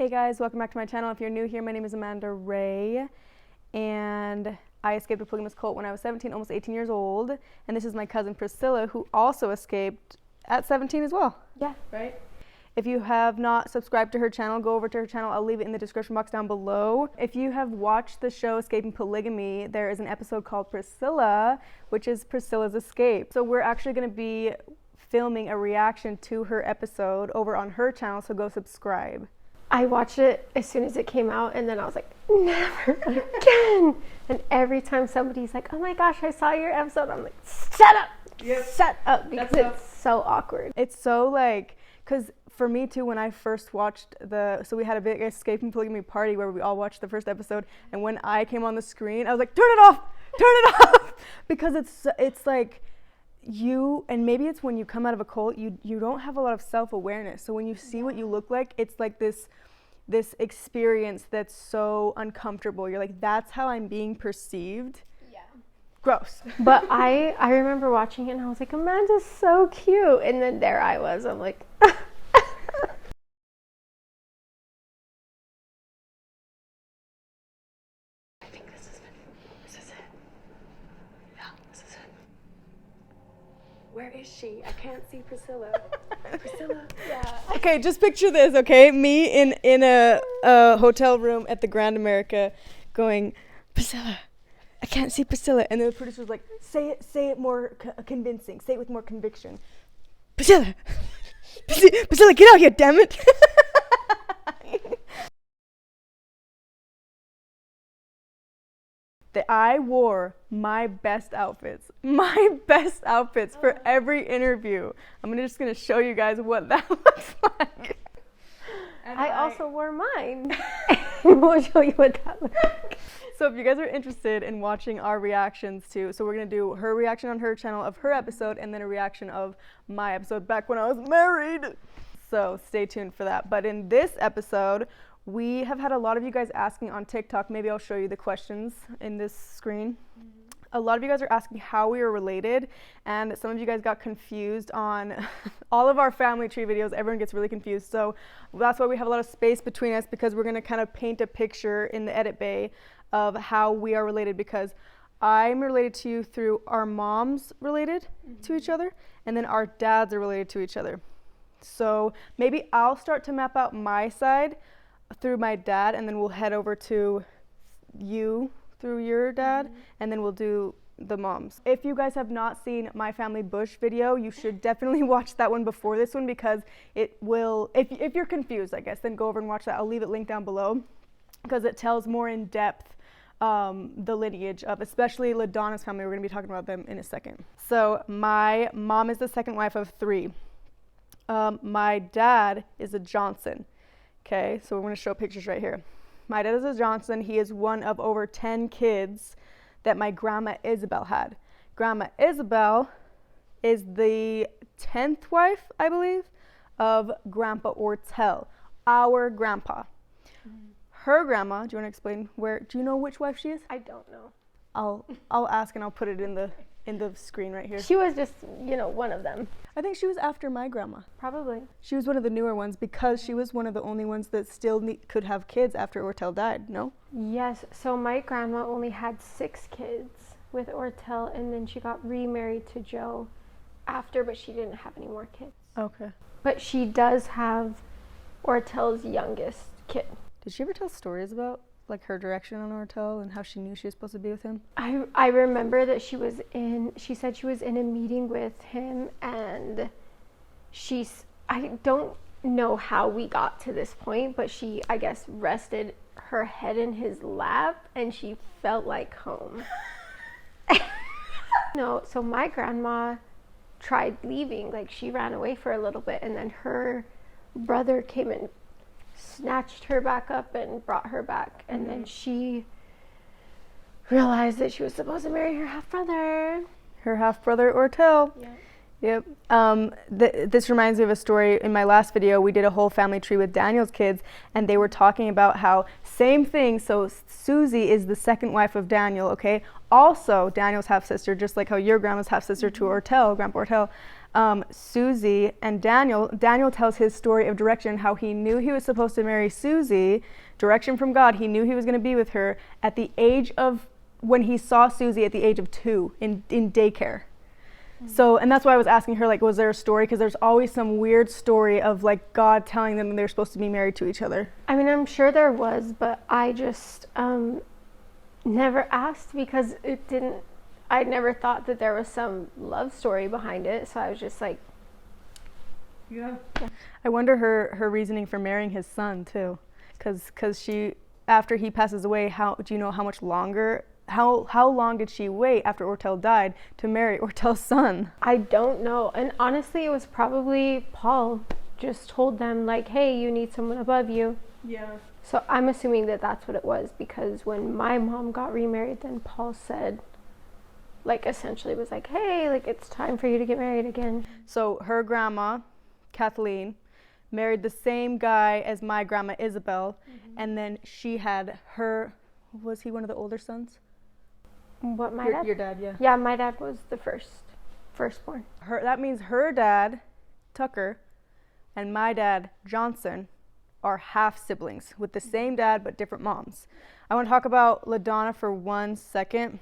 Hey guys, welcome back to my channel. If you're new here, my name is Amanda Ray, and I escaped a polygamous cult when I was 17, almost 18 years old. And this is my cousin Priscilla, who also escaped at 17 as well. Yeah. Right? If you have not subscribed to her channel, go over to her channel. I'll leave it in the description box down below. If you have watched the show Escaping Polygamy, there is an episode called Priscilla, which is Priscilla's escape. So we're actually going to be filming a reaction to her episode over on her channel, so go subscribe. I watched it as soon as it came out, and then I was like, never again. And every time somebody's like, oh my gosh, I saw your episode, I'm like, shut up, shut up, because it's so awkward. It's so like, because for me too, when I first watched so we had a big Escaping Polygamy party where we all watched the first episode, and when I came on the screen, I was like, turn it off, because it's like, and maybe it's when you come out of a cult, you don't have a lot of self-awareness. So when you see what you look like, it's like this experience that's so uncomfortable. You're like, that's how I'm being perceived. Yeah. Gross. But I remember watching it and I was like, Amanda's so cute. And then there I was. I'm like, I think this is it. This is it. Yeah, this is it. Where is she? I can't see Priscilla. Priscilla. Yeah. Okay, just picture this, okay? Me in a hotel room at the Grand America going, Priscilla, I can't see Priscilla. And then the producer's like, say it more convincing. Say it with more conviction. Priscilla! Priscilla, get out here, damn it! That I wore my best outfits for every interview. I'm just gonna show you guys what that looks like. And I also wore mine. We'll show you what that looks like. So if you guys are interested in watching our reactions to, so we're gonna do her reaction on her channel of her episode, and then a reaction of my episode back when I was married. So stay tuned for that. But in this episode, we have had a lot of you guys asking on TikTok. Maybe I'll show you the questions in this screen. A lot of you guys are asking how we are related, and some of you guys got confused on all of our family tree videos. Everyone gets really confused. So that's why we have a lot of space between us, because we're going to kind of paint a picture in the edit bay of how we are related, because I'm related to you through our moms related to each other, and then our dads are related to each other. So maybe I'll start to map out my side through my dad, and then we'll head over to you through your dad, and then we'll do the moms. If you guys have not seen my family bush video, you should definitely watch that one before this one, because it will, if you're confused, I guess, then go over and watch that. I'll leave it linked down below, because it tells more in depth the lineage of especially LaDonna's family. We're going to be talking about them in a second. So my mom is the second wife of 3. My dad is a Johnson. Okay, so we're going to show pictures right here. My dad is a Johnson. He is one of over 10 kids that my grandma Isabel had. Grandma Isabel is the 10th wife, I believe, of Grandpa Ortel, our grandpa. Her grandma, do you want to explain do you know which wife she is? I don't know. I'll ask, and I'll put it in the screen right here. She was just, one of them. I think she was after my grandma. Probably. She was one of the newer ones, because she was one of the only ones that still could have kids after Ortel died, no? Yes, so my grandma only had 6 kids with Ortel, and then she got remarried to Joe after, but she didn't have any more kids. Okay. But she does have Ortel's youngest kid. Did she ever tell stories about like her direction on Ortel and how she knew she was supposed to be with him? I remember that she said she was in a meeting with him, and I don't know how we got to this point, but she, I guess, rested her head in his lap and she felt like home. No, so my grandma tried leaving, like she ran away for a little bit, and then her brother came and snatched her back up and brought her back, and then she realized that she was supposed to marry her half-brother. Her half-brother Ortel. Yeah. Yep. This reminds me of a story. In my last video, we did a whole family tree with Daniel's kids, and they were talking about how same thing. So Susie is the second wife of Daniel, okay? Also, Daniel's half-sister, just like how your grandma's half-sister to Ortel, Grandpa Ortel, Susie and Daniel tells his story of direction, how he knew he was supposed to marry Susie, direction from God. He knew he was going to be with her at the age of, when he saw Susie at the age of 2 in daycare. So, and that's why I was asking her, like, was there a story? Because there's always some weird story of, like, God telling them they're supposed to be married to each other. I mean, I'm sure there was, but I just never asked because I never thought that there was some love story behind it. So I was just like, yeah. I wonder her reasoning for marrying his son, too. Because she, after he passes away, do you know how much longer? How long did she wait after Ortel died to marry Ortel's son? I don't know. And honestly, it was probably Paul just told them, like, hey, you need someone above you. Yeah. So I'm assuming that that's what it was, because when my mom got remarried, then Paul said, like, essentially was like, hey, like, it's time for you to get married again. So her grandma, Kathleen, married the same guy as my grandma Isabel, and then she had her, was he one of the older sons? What, my dad? Your dad, yeah. Yeah, my dad was the firstborn. That means her dad, Tucker, and my dad, Johnson, are half siblings with the same dad but different moms. I want to talk about LaDonna for 1 second,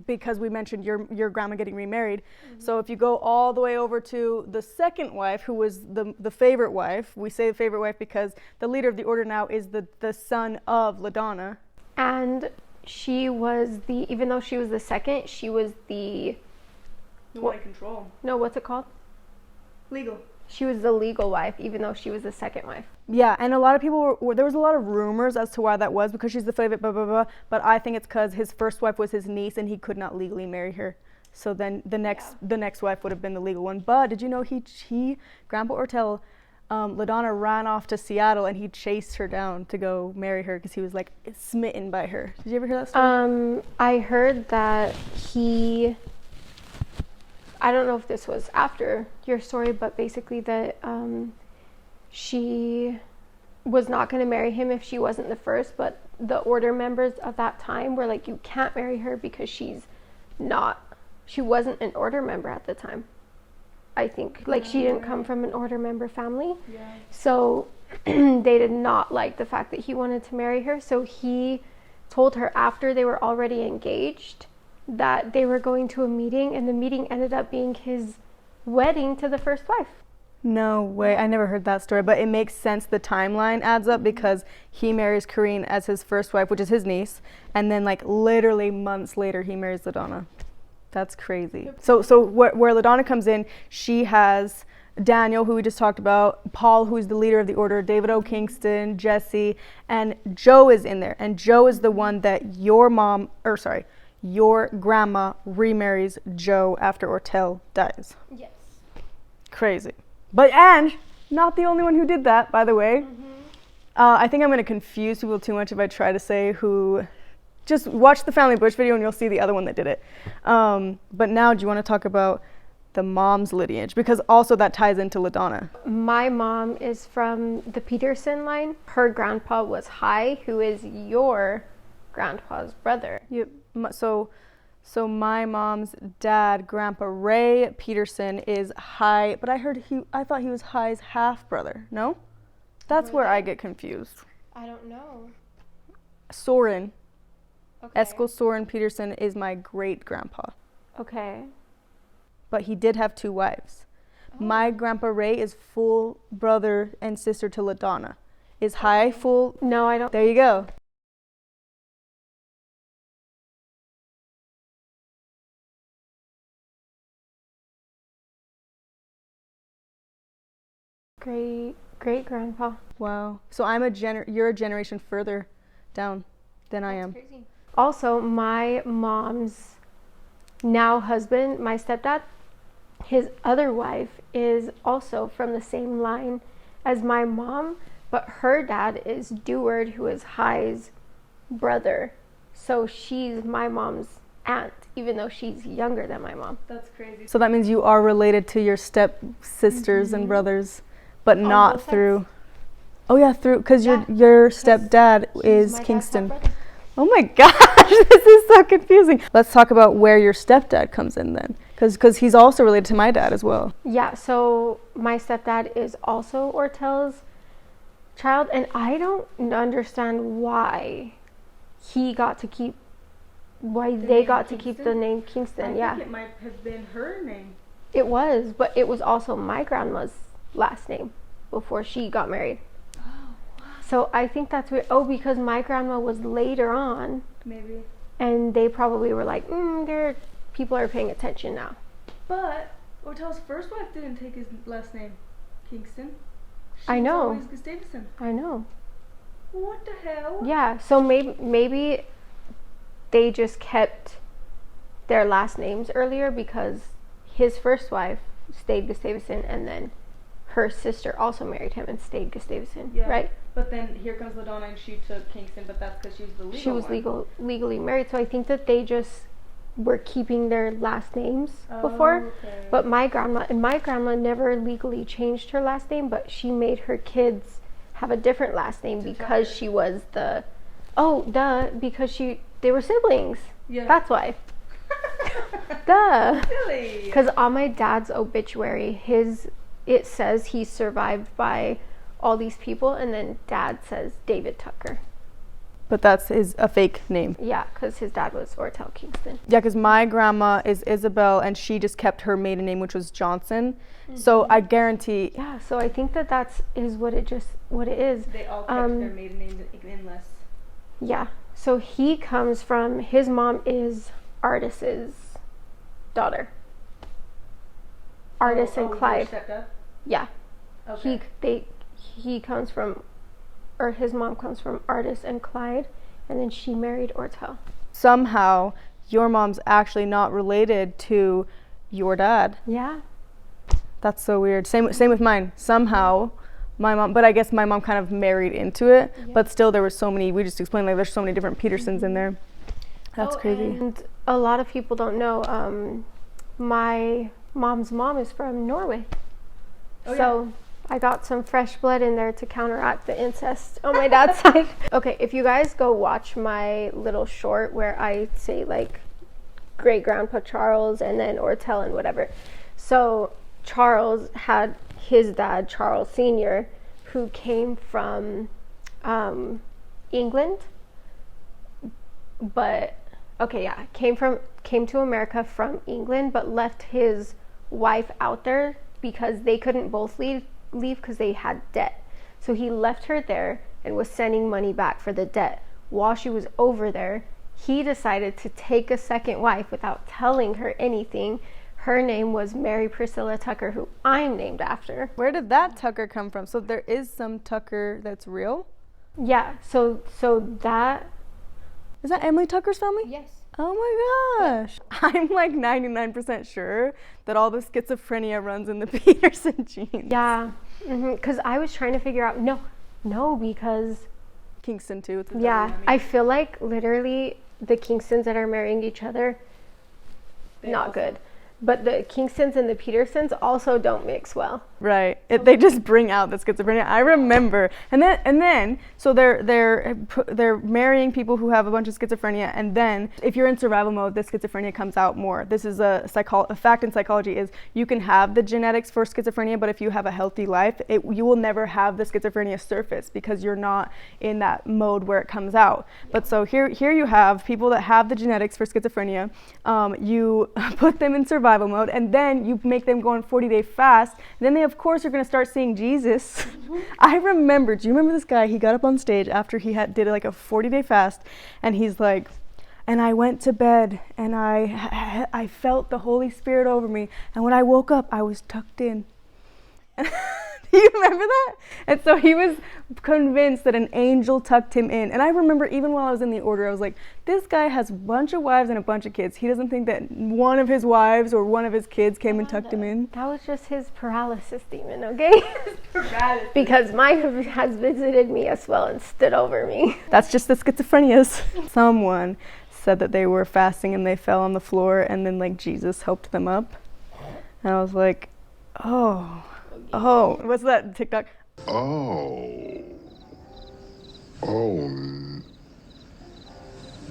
because we mentioned your grandma getting remarried. So if you go all the way over to the second wife, who was the favorite wife, we say the favorite wife because the leader of the order now is the son of LaDonna. And she was even though she was the second, she was the one in control. No, what's it called? Legal. She was the legal wife, even though she was the second wife. Yeah, and a lot of people there was a lot of rumors as to why that was, because she's the favorite, blah, blah, blah. But I think it's because his first wife was his niece and he could not legally marry her. So then the next wife would have been the legal one. But did you know Grandpa Ortel, LaDonna ran off to Seattle and he chased her down to go marry her because he was like smitten by her. Did you ever hear that story? I heard that I don't know if this was after your story, but basically that she was not going to marry him if she wasn't the first, but the order members of that time were like, you can't marry her because she wasn't an order member at the time. I think, like, she didn't come from an order member family. Yeah. So they did not like the fact that he wanted to marry her. So he told her after they were already engaged that they were going to a meeting, and the meeting ended up being his wedding to the first wife. No way. I never heard that story, but it makes sense. The timeline adds up because he marries Corinne as his first wife, which is his niece, and then like literally months later he marries LaDonna. That's crazy. So where LaDonna comes in, she has Daniel, who we just talked about, Paul, who's the leader of the order, David O. Kingston, Jesse, and Joe is in there. And Joe is the one that your grandma remarries Joe after Ortel dies. Yes. Crazy. And not the only one who did that, by the way. I think I'm going to confuse people too much if I try to say who. Just watch the Family Bush video and you'll see the other one that did it. But now, do you want to talk about the mom's lineage? Because also that ties into LaDonna. My mom is from the Peterson line. Her grandpa was High, who is your grandpa's brother. Yep. So my mom's dad, Grandpa Ray Peterson, is High, but I thought he was High's half brother. No? That's where I get confused. I don't know. Soren. Okay. Eskil Soren Peterson is my great grandpa. Okay. But he did have 2 wives. Oh. My Grandpa Ray is full brother and sister to LaDonna. Is High full? No, I don't. There you go. Great grandpa. Wow. So you're a generation further down than I am. That's crazy. Also, my mom's now husband, my stepdad, his other wife is also from the same line as my mom, but her dad is Deward, who is High's brother. So she's my mom's aunt, even though she's younger than my mom. That's crazy. So that means you are related to your step sisters and brothers, but not through. Oh yeah, because your stepdad is Kingston. Oh my God. gosh, this is so confusing. Let's talk about where your stepdad comes in then, because he's also related to my dad as well. Yeah, so my stepdad is also Ortel's child, and I don't understand why they got to keep the name Kingston. I think it might have been her name. It was, but it was also my grandma's last name before she got married. So I think that's weird. Oh, because my grandma was later on. Maybe. And they probably were like, people are paying attention now. But Ortel's first wife didn't take his last name, Kingston. I know. Always Gustavson. I know. What the hell? Yeah, so maybe they just kept their last names earlier because his first wife stayed Gustavson, and then her sister also married him and stayed Gustavson, right? But then here comes LaDonna, and she took Kingston, but that's because she was the legal She was one. legally married, so I think that they just were keeping their last names before. Okay. But my grandma never legally changed her last name, but she made her kids have a different last name because she was because they were siblings. Yeah. That's why. Duh. Silly. Because on my dad's obituary, it says he's survived by all these people, and then dad says David Tucker. But that's a fake name. Yeah, because his dad was Ortel Kingston. Yeah, because my grandma is Isabel, and she just kept her maiden name, which was Johnson. Mm-hmm. So I guarantee. Yeah, so I think that is what it is. They all kept their maiden names unless. Yeah, so his mom is Artis's daughter. Artis and Clyde. Yeah. Okay. His mom comes from Artis and Clyde, and then she married Ortel. Somehow, your mom's actually not related to your dad. Yeah. That's so weird. Same with mine. Somehow, my mom, but I guess my mom kind of married into it. Yeah. But still, there were so many. We just explained there's so many different Petersons in there. That's crazy. And a lot of people don't know. My mom's mom is from Norway. Oh, so. Yeah. I got some fresh blood in there to counteract the incest on my dad's side. Okay, if you guys go watch my little short where I say like great grandpa Charles and then Ortel and whatever. So Charles had his dad, Charles Sr., who came from England. Came to America from England, but left his wife out there because they couldn't both leave because they had debt. So he left her there and was sending money back for the debt. While she was over there, he decided to take a second wife without telling her anything. Her name was Mary Priscilla Tucker, who I'm named after. Where did that Tucker come from? So there is some Tucker that's real? Yeah, so that... Is that Emily Tucker's family? Yes. Oh my gosh. I'm like 99% sure that all the schizophrenia runs in the Peterson genes. Yeah, because I was trying to figure out, no, because... Kingston too. Yeah, I feel like literally the Kingstons that are marrying each other, not good. But the Kingstons and the Petersons also don't mix well. Right. They just bring out the schizophrenia. I remember. And then so they're marrying people who have a bunch of schizophrenia, and then if you're in survival mode, the schizophrenia comes out more. This is a fact in psychology is you can have the genetics for schizophrenia, but if you have a healthy life, you will never have the schizophrenia surface because you're not in that mode where it comes out. Yeah. But so here you have people that have the genetics for schizophrenia. You put them in survival mode, and then you make them go on 40-day fast. And then they of course are going to start seeing Jesus. Mm-hmm. I remember, do you remember this guy? He got up on stage after he did like a 40-day fast, and he's like, and I went to bed and I felt the Holy Spirit over me, and when I woke up I was tucked in. Do you remember that? And so he was convinced that an angel tucked him in. And I remember even while I was in the order, I was like, this guy has a bunch of wives and a bunch of kids. He doesn't think that one of his wives or one of his kids came and tucked him in. That was just his paralysis demon, okay? Paralysis. Because mine has visited me as well and stood over me. That's just the schizophrenias. Someone said that they were fasting and they fell on the floor, and then like Jesus helped them up. And I was like, oh, what's that TikTok? Oh,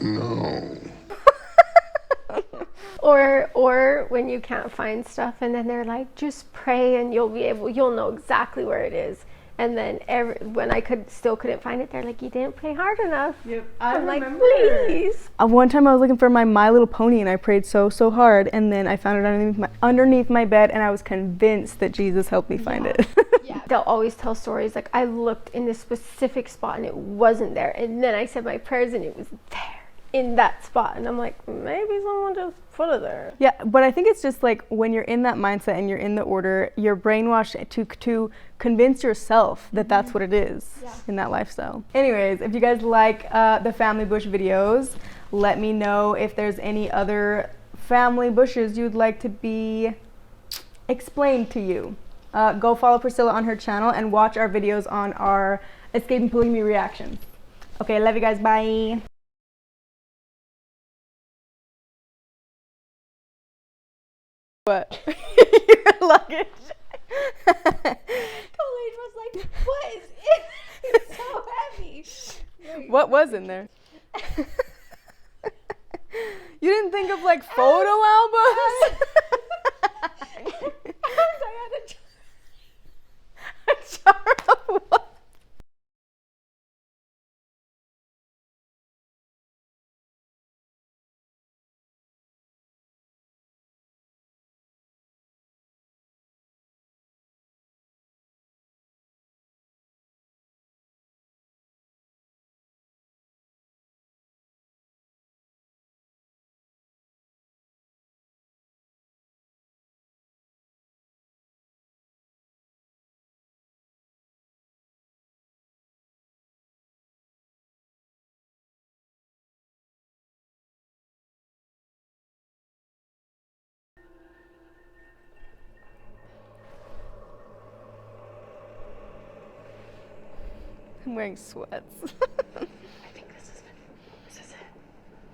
no. you can't find stuff, and then they're like, just pray and you'll know exactly where it is. And then when I couldn't find it, they're like, you didn't pray hard enough. Yep, I'm remember. like, please. One time I was looking for my My Little Pony, and I prayed so hard, and then I found it underneath my bed, and I was convinced that Jesus helped me find it. Yeah. They'll always tell stories like, I looked in this specific spot and it wasn't there, and then I said my prayers and it was there in that spot, and I'm like, maybe someone just put it there. Yeah, but I think it's just like when you're in that mindset and you're in the order, you're brainwashed to convince yourself that that's what it is in that lifestyle. Anyways, if you guys like the family bush videos, let me know if there's any other family bushes you'd like to be explained to you. Go follow Priscilla on her channel and watch our videos on our escaping polygamy reactions. Okay, love you guys, bye. What? Your luggage. Colleen was like, what is it? It's so heavy. What was in there? You didn't think of like photo albums? I had A jar of what? I'm wearing sweats.